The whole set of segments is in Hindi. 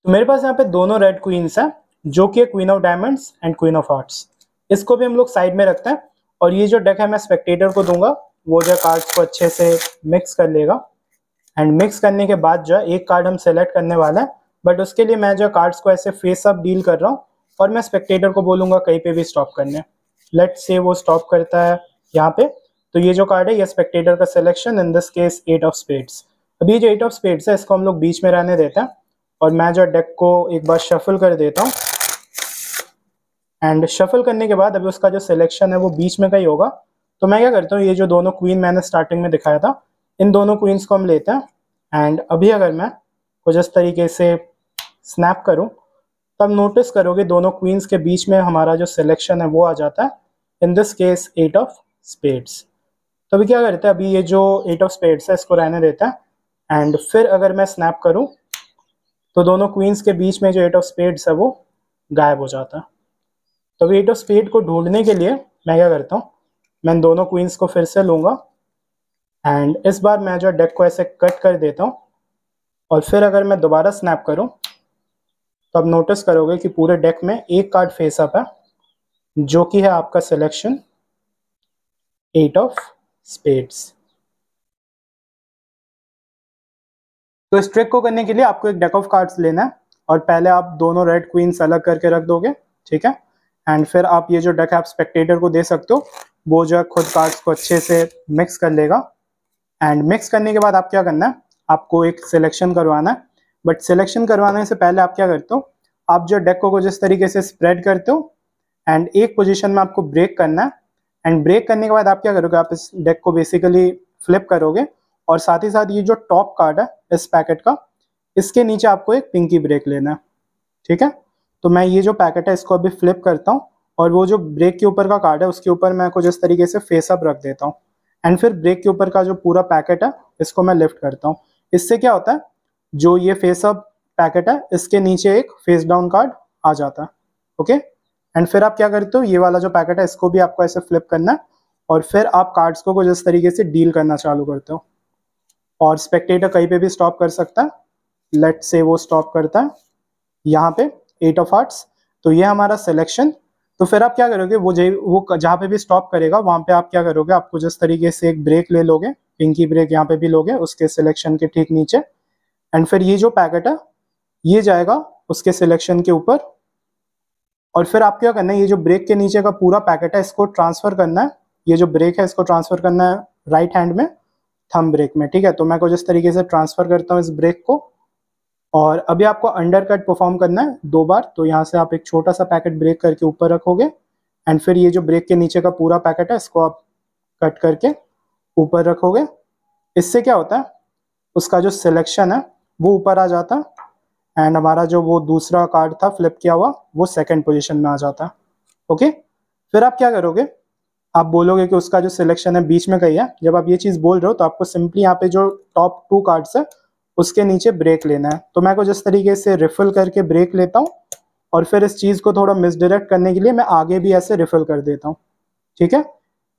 तो मेरे पास यहाँ पे दोनों रेड क्वींस हैं, जो कि queen of diamonds and queen of hearts. इसको भी हम लोग साइड में रखते हैं और ये जो डेक है मैं स्पेक्टेटर को दूंगा, वो जो कार्ड्स को अच्छे से मिक्स कर लेगा। एंड मिक्स करने के बाद जो एक कार्ड हम सेलेक्ट करने वाले हैं, बट उसके लिए मैं जो कार्ड्स को ऐसे फेस अप डील कर रहा हूँ और मैं स्पेक्टेटर को बोलूंगा कहीं पे भी स्टॉप करने। लेट से वो स्टॉप करता है यहाँ पे। तो ये जो कार्ड है ये स्पेक्टेटर का selection, in this case 8 of spades. अभी जो 8 ऑफ स्पेड्स है इसको हम लोग बीच में रहने देते हैं और मैं जो डेक को एक बार शफल कर देता हूँ। एंड शफल करने के बाद अभी उसका जो सिलेक्शन है वो बीच में का ही होगा। तो मैं क्या करता हूँ, ये जो दोनों क्वीन मैंने स्टार्टिंग में दिखाया था, इन दोनों क्वींस को हम लेते हैं। एंड अभी अगर मैं कुछ इस तरीके से स्नैप करूँ, तब नोटिस करोगे दोनों क्वींस के बीच में हमारा जो सिलेक्शन है वो आ जाता है, in this case 8 of spades. तो अभी क्या करते हैं, अभी ये जो 8 ऑफ स्पेड्स है इसको रहने देता है। एंड फिर अगर मैं स्नैप करूँ तो दोनों क्वींस के बीच में जो 8 ऑफ स्पेड्स है वो गायब हो जाता है। तो अभी 8 ऑफ स्पेड को ढूंढने के लिए मैं क्या करता हूँ, मैं दोनों क्वींस को फिर से लूँगा एंड इस बार मैं जो डेक को ऐसे कट कर देता हूँ और फिर अगर मैं दोबारा स्नैप करूँ तो अब नोटिस करोगे कि पूरे डेक में एक कार्ड फेस अप है, जो कि है आपका सिलेक्शन 8 ऑफ स्पेड्स। तो इस ट्रिक को करने के लिए आपको एक डेक ऑफ कार्ड्स लेना है और पहले आप दोनों रेड क्वींस अलग करके रख दोगे, ठीक है। एंड फिर आप ये जो डेक है आप स्पेक्टेटर को दे सकते हो, वो जो है खुद कार्ड्स को अच्छे से मिक्स कर लेगा। एंड मिक्स करने के बाद आप क्या करना है, आपको एक सिलेक्शन करवाना है। बट सिलेक्शन करवाने से पहले आप क्या करते हो, आप जो डेक को जिस तरीके से स्प्रेड करते हो एंड एक पोजीशन में आपको ब्रेक करना है। एंड ब्रेक करने के बाद आप क्या करोगे, आप इस डेक को बेसिकली फ्लिप करोगे और साथ ही साथ ये जो टॉप कार्ड है इस पैकेट का, इसके नीचे आपको एक पिंकी ब्रेक लेना है, ठीक है। तो मैं ये जो पैकेट है इसको अभी फ्लिप करता हूँ और वो जो ब्रेक के ऊपर का कार्ड है उसके ऊपर मैं कुछ इस तरीके से फेस अप रख देता हूँ। एंड फिर ब्रेक के ऊपर का जो पूरा पैकेट है इसको मैं लिफ्ट करता हूँ। इससे क्या होता है, जो ये फेस अप पैकेट है इसके नीचे एक फेस डाउन कार्ड आ जाता है, ओके। एंड फिर आप क्या करते हो, ये वाला जो पैकेट है इसको भी आपको ऐसे फ्लिप करना है और फिर आप कार्ड्स को कुछ इस तरीके से डील करना चालू करते हो और स्पेक्टेटर कहीं पे भी स्टॉप कर सकता है। लेट से वो स्टॉप करता है यहाँ पे 8 ऑफ हार्ट्स। तो ये हमारा सिलेक्शन। तो फिर आप क्या करोगे, वो जहाँ पे भी स्टॉप करेगा वहां पे आप क्या करोगे, आपको जिस तरीके से एक ब्रेक ले लोगे, पिंकी ब्रेक यहाँ पे भी लोगे उसके सिलेक्शन के ठीक नीचे। एंड फिर ये जो पैकेट है ये जाएगा उसके सिलेक्शन के ऊपर और फिर आप क्या करना है, ये जो ब्रेक के नीचे का पूरा पैकेट है इसको ट्रांसफर करना है। ये जो ब्रेक है इसको ट्रांसफर करना है राइट हैंड में, थंब ब्रेक में, ठीक है। तो मैं कुछ इस तरीके से ट्रांसफर करता हूँ इस ब्रेक को और अभी आपको अंडर कट परफॉर्म करना है 2 बार। तो यहाँ से आप एक छोटा सा पैकेट ब्रेक करके ऊपर रखोगे एंड फिर ये जो ब्रेक के नीचे का पूरा पैकेट है इसको आप कट करके ऊपर रखोगे। इससे क्या होता है, उसका जो सिलेक्शन है वो ऊपर आ जाता है एंड हमारा जो वो दूसरा कार्ड था फ्लिप किया हुआ वो सेकंड पोजीशन में आ जाता है, ओके। फिर आप क्या करोगे, आप बोलोगे कि उसका जो सिलेक्शन है बीच में कहीं है। जब आप ये चीज़ बोल रहे हो तो आपको सिंपली यहाँ पे जो टॉप 2 कार्ड्स है उसके नीचे ब्रेक लेना है। तो मैं कुछ इस तरीके से रिफिल करके ब्रेक लेता हूँ और फिर इस चीज़ को थोड़ा मिसडायरेक्ट करने के लिए मैं आगे भी ऐसे रिफिल कर देता हूँ, ठीक है।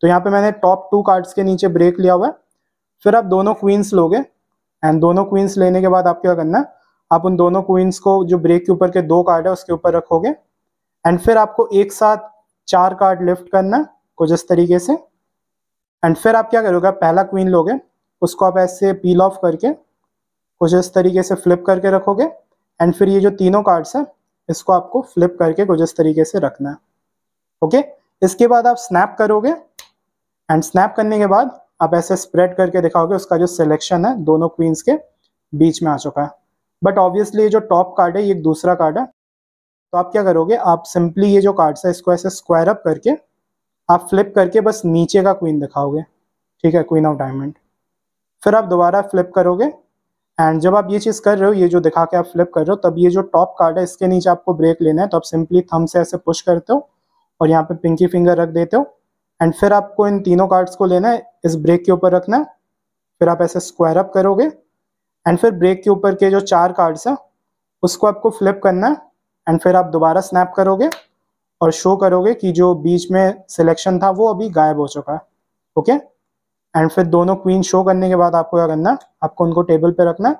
तो यहाँ पे मैंने टॉप 2 कार्ड्स के नीचे ब्रेक लिया हुआ है। फिर आप दोनों क्वींस लोगे एंड दोनों क्वींस लेने के बाद आप क्या करना है, आप उन दोनों क्वींस को जो ब्रेक के ऊपर के 2 कार्ड है उसके ऊपर रखोगे एंड फिर आपको एक साथ 4 कार्ड लिफ्ट करना है कुछ इस तरीके से। एंड फिर आप क्या करोगे, आप पहला क्वीन लोगे उसको आप ऐसे पील ऑफ करके कुछ इस तरीके से फ्लिप करके रखोगे एंड फिर ये जो तीनों कार्ड्स हैं इसको आपको फ्लिप करके कुछ इस तरीके से रखना है, ओके। इसके बाद आप स्नैप करोगे एंड स्नैप करने के बाद आप ऐसे स्प्रेड करके दिखाओगे, उसका जो सिलेक्शन है दोनों क्वींस के बीच में आ चुका है। बट ऑब्वियसली ये जो टॉप कार्ड है ये एक दूसरा कार्ड है। तो आप क्या करोगे, आप सिंपली ये जो कार्ड्स है इसको ऐसे स्क्वायर अप करके आप फ्लिप करके बस नीचे का क्वीन दिखाओगे, ठीक है, क्वीन ऑफ डायमंड। फिर आप दोबारा फ्लिप करोगे एंड जब आप ये चीज़ कर रहे हो, ये जो दिखा के आप फ्लिप कर रहे हो, तब ये जो टॉप कार्ड है इसके नीचे आपको ब्रेक लेना है। तो आप सिंपली थंब से ऐसे पुश करते हो और यहाँ पे पिंकी फिंगर रख देते हो एंड फिर आपको इन तीनों कार्ड्स को लेना है, इस ब्रेक के ऊपर रखना है। फिर आप ऐसे स्क्वायर अप करोगे एंड फिर ब्रेक के ऊपर के जो 4 कार्ड्स हैं उसको आपको फ्लिप करना है एंड फिर आप दोबारा स्नैप करोगे और शो करोगे कि जो बीच में सिलेक्शन था वो अभी गायब हो चुका है, ओके। एंड फिर दोनों क्वीन शो करने के बाद आपको क्या करना है, आपको उनको टेबल पे रखना है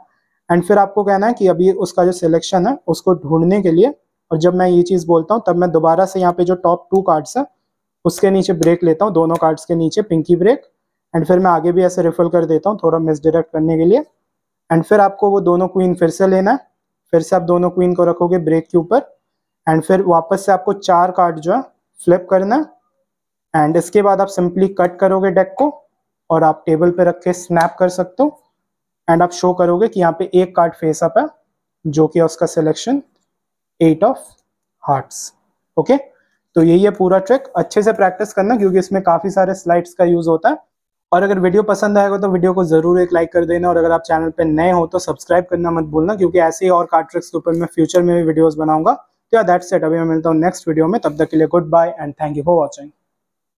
एंड फिर आपको कहना है कि अभी उसका जो सिलेक्शन है उसको ढूंढने के लिए, और जब मैं ये चीज़ बोलता हूँ तब मैं दोबारा से यहाँ पे जो टॉप 2 कार्ड्स है उसके नीचे ब्रेक लेता हूँ, दोनों कार्ड्स के नीचे पिंकी ब्रेक, एंड फिर मैं आगे भी ऐसे रिफल कर देता हूँ थोड़ा मिसडायरेक्ट करने के लिए। एंड फिर आपको वो दोनों क्वीन फिर से लेना है, फिर से आप दोनों क्वीन को रखोगे ब्रेक के ऊपर, एंड फिर वापस से आपको 4 कार्ड जो है फ्लिप करना है। एंड इसके बाद आप सिंपली कट करोगे डेक को और आप टेबल पे रख के स्नैप कर सकते हो, एंड आप शो करोगे कि यहाँ पे एक कार्ड फेस अप है जो कि है उसका सिलेक्शन 8 ऑफ हार्ट्स। ओके, तो यही है पूरा ट्रिक। अच्छे से प्रैक्टिस करना क्योंकि इसमें काफी सारे स्लाइड्स का यूज होता है। और अगर वीडियो पसंद आएगा तो वीडियो को जरूर एक लाइक कर देना, और अगर आप चैनल पे नए हो तो सब्सक्राइब करना मत भूलना, क्योंकि ऐसे ही और कार्ड ट्रिक्स के ऊपर मैं फ्यूचर में भी वीडियोस बनाऊंगा। तो दैट्स इट, अभी मैं मिलता हूँ नेक्स्ट वीडियो में, तब तक के लिए goodbye and thank you for watching.